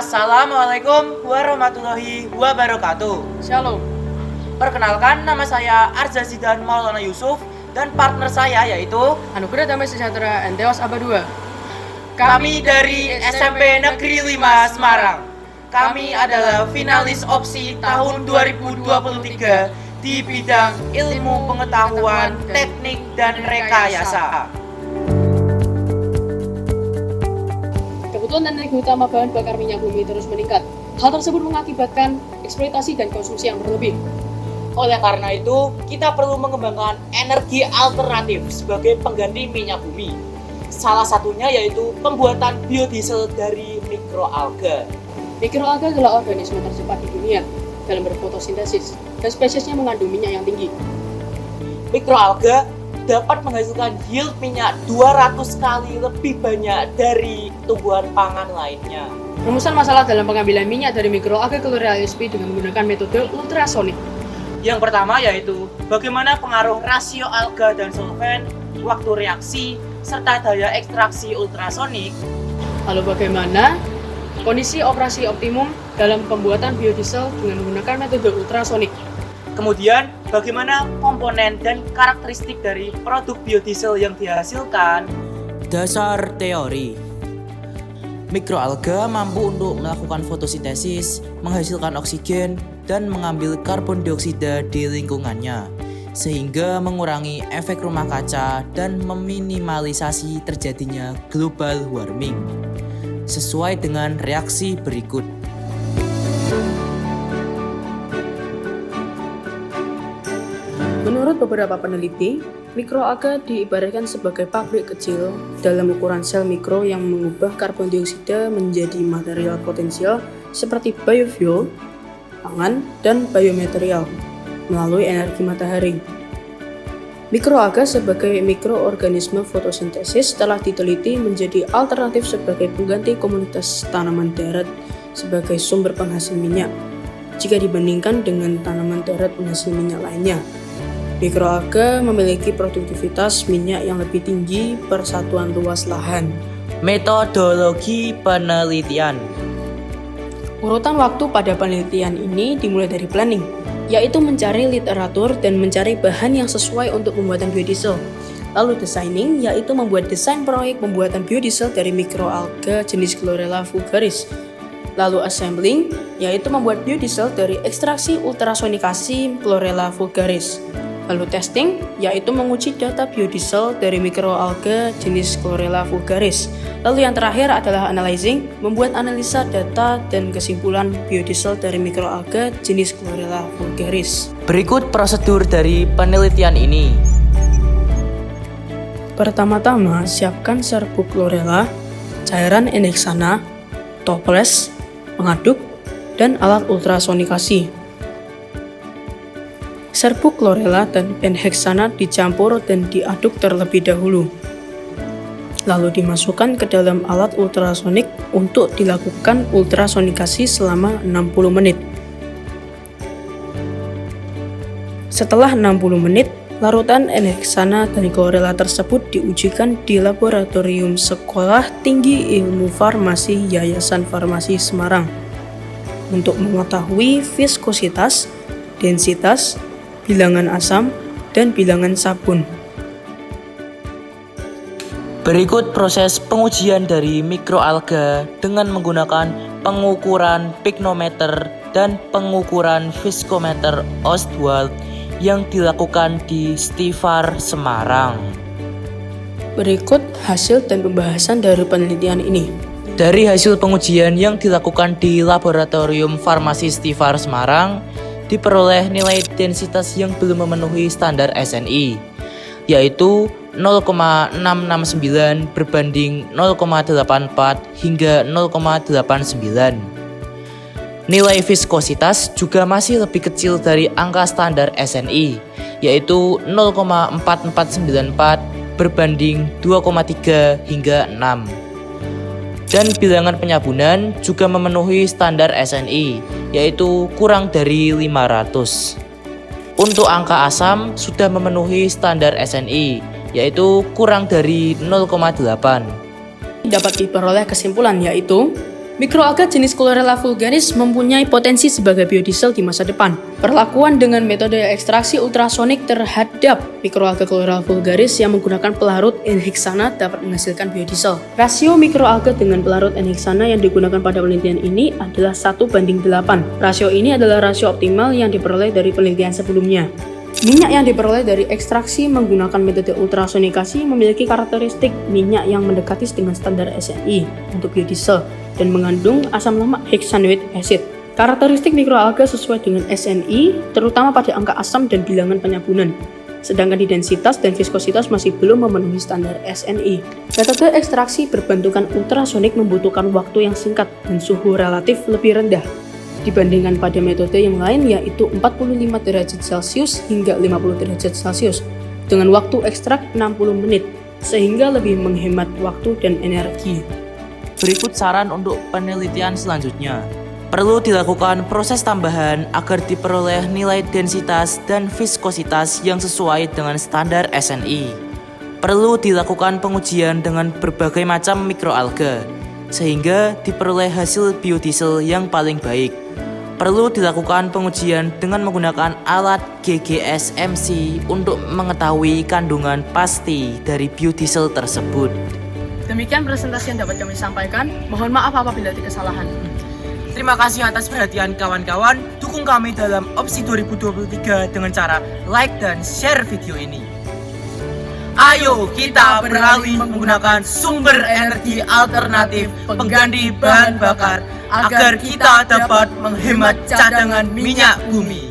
Assalamualaikum warahmatullahi wabarakatuh. Shalom. Perkenalkan, nama saya Arza Zidan Maulana Yusuf dan partner saya yaitu Anugerah Damai Sejahtera NTOS Aba 2. kami dari SMP Negeri 5 Semarang. Kami adalah finalis opsi tahun 2023 di bidang ilmu pengetahuan, teknik, dan rekayasa. Kebutuhan energi utama bahan bakar minyak bumi terus meningkat. Hal tersebut mengakibatkan eksploitasi dan konsumsi yang berlebih. Oleh karena itu, kita perlu mengembangkan energi alternatif sebagai pengganti minyak bumi. Salah satunya yaitu pembuatan biodiesel dari mikroalga. Mikroalga adalah organisme tercepat di dunia dalam berfotosintesis dan spesiesnya mengandung minyak yang tinggi. Mikroalga dapat menghasilkan yield minyak 200 kali lebih banyak dari tumbuhan pangan lainnya. Rumusan masalah dalam pengambilan minyak dari mikroalga Chlorella sp dengan menggunakan metode ultrasonik. Yang pertama yaitu bagaimana pengaruh rasio alga dan solvent, waktu reaksi, serta daya ekstraksi ultrasonik. Lalu bagaimana kondisi operasi optimum dalam pembuatan biodiesel dengan menggunakan metode ultrasonik. Kemudian, bagaimana komponen dan karakteristik dari produk biodiesel yang dihasilkan. Dasar teori. Mikroalga mampu untuk melakukan fotosintesis, menghasilkan oksigen, dan mengambil karbon dioksida di lingkungannya, sehingga mengurangi efek rumah kaca dan meminimalisasi terjadinya global warming. Sesuai dengan reaksi berikut. Menurut beberapa peneliti, mikroalga diibaratkan sebagai pabrik kecil dalam ukuran sel mikro yang mengubah karbon dioksida menjadi material potensial seperti biofuel, pangan, dan biomaterial melalui energi matahari. Mikroalga sebagai mikroorganisme fotosintesis telah diteliti menjadi alternatif sebagai pengganti komunitas tanaman darat sebagai sumber penghasil minyak jika dibandingkan dengan tanaman darat penghasil minyak lainnya. Mikroalga memiliki produktivitas minyak yang lebih tinggi per satuan luas lahan. Metodologi penelitian. Urutan waktu pada penelitian ini dimulai dari planning, yaitu mencari literatur dan mencari bahan yang sesuai untuk pembuatan biodiesel. Lalu designing, yaitu membuat desain proyek pembuatan biodiesel dari mikroalga jenis Chlorella vulgaris. Lalu assembling, yaitu membuat biodiesel dari ekstraksi ultrasonikasi Chlorella vulgaris. Lalu testing, yaitu menguji data biodiesel dari mikroalga jenis Chlorella vulgaris. Lalu yang terakhir adalah analyzing, membuat analisa data dan kesimpulan biodiesel dari mikroalga jenis Chlorella vulgaris. Berikut prosedur dari penelitian ini. Pertama-tama, siapkan serbuk Chlorella, cairan enheksana, toples, pengaduk, dan alat ultrasonikasi. Serbuk Chlorella dan enheksana dicampur dan diaduk terlebih dahulu. Lalu dimasukkan ke dalam alat ultrasonik untuk dilakukan ultrasonikasi selama 60 menit. Setelah 60 menit, larutan enheksana dan Chlorella tersebut diujikan di laboratorium Sekolah Tinggi Ilmu Farmasi Yayasan Farmasi Semarang untuk mengetahui viskositas, densitas, bilangan asam, dan bilangan sabun. Berikut proses pengujian dari mikroalga dengan menggunakan pengukuran pignometer dan pengukuran viskometer Ostwald yang dilakukan di Stifar, Semarang. Berikut hasil dan pembahasan dari penelitian ini. Dari hasil pengujian yang dilakukan di Laboratorium Farmasi Stifar, Semarang, diperoleh nilai densitas yang belum memenuhi standar SNI, yaitu 0,669 berbanding 0,84 hingga 0,89. Nilai viskositas juga masih lebih kecil dari angka standar SNI, yaitu 0,4494 berbanding 2,3 hingga 6. Dan bilangan penyabunan juga memenuhi standar SNI, yaitu kurang dari 500. Untuk angka asam sudah memenuhi standar SNI, yaitu kurang dari 0,8. Dapat diperoleh kesimpulan yaitu Mikroalga jenis Chlorella vulgaris mempunyai potensi sebagai biodiesel di masa depan. Perlakuan dengan metode ekstraksi ultrasonik terhadap mikroalga Chlorella vulgaris yang menggunakan pelarut N-heksana dapat menghasilkan biodiesel. Rasio mikroalga dengan pelarut N-heksana yang digunakan pada penelitian ini adalah 1:8. Rasio ini adalah rasio optimal yang diperoleh dari penelitian sebelumnya. Minyak yang diperoleh dari ekstraksi menggunakan metode ultrasonikasi memiliki karakteristik minyak yang mendekati dengan standar SNI untuk biodiesel dan mengandung asam lemak hexanoic acid. Karakteristik mikroalga sesuai dengan SNI, terutama pada angka asam dan bilangan penyabunan. Sedangkan di densitas dan viskositas masih belum memenuhi standar SNI. Metode ekstraksi berbentukan ultrasonik membutuhkan waktu yang singkat dan suhu relatif lebih rendah dibandingkan pada metode yang lain, yaitu 45 derajat Celcius hingga 50 derajat Celcius dengan waktu ekstrak 60 menit, sehingga lebih menghemat waktu dan energi. Berikut saran untuk penelitian selanjutnya. Perlu dilakukan proses tambahan agar diperoleh nilai densitas dan viskositas yang sesuai dengan standar SNI. Perlu dilakukan pengujian dengan berbagai macam mikroalga, sehingga diperoleh hasil biodiesel yang paling baik. Perlu dilakukan pengujian dengan menggunakan alat GGS-MC untuk mengetahui kandungan pasti dari biodiesel tersebut. Demikian presentasi yang dapat kami sampaikan. Mohon maaf apabila ada kesalahan. Terima kasih atas perhatian kawan-kawan. Dukung kami dalam opsi 2023 dengan cara like dan share video ini. Ayo kita beralih menggunakan sumber energi alternatif pengganti bahan bakar agar kita dapat menghemat cadangan minyak bumi.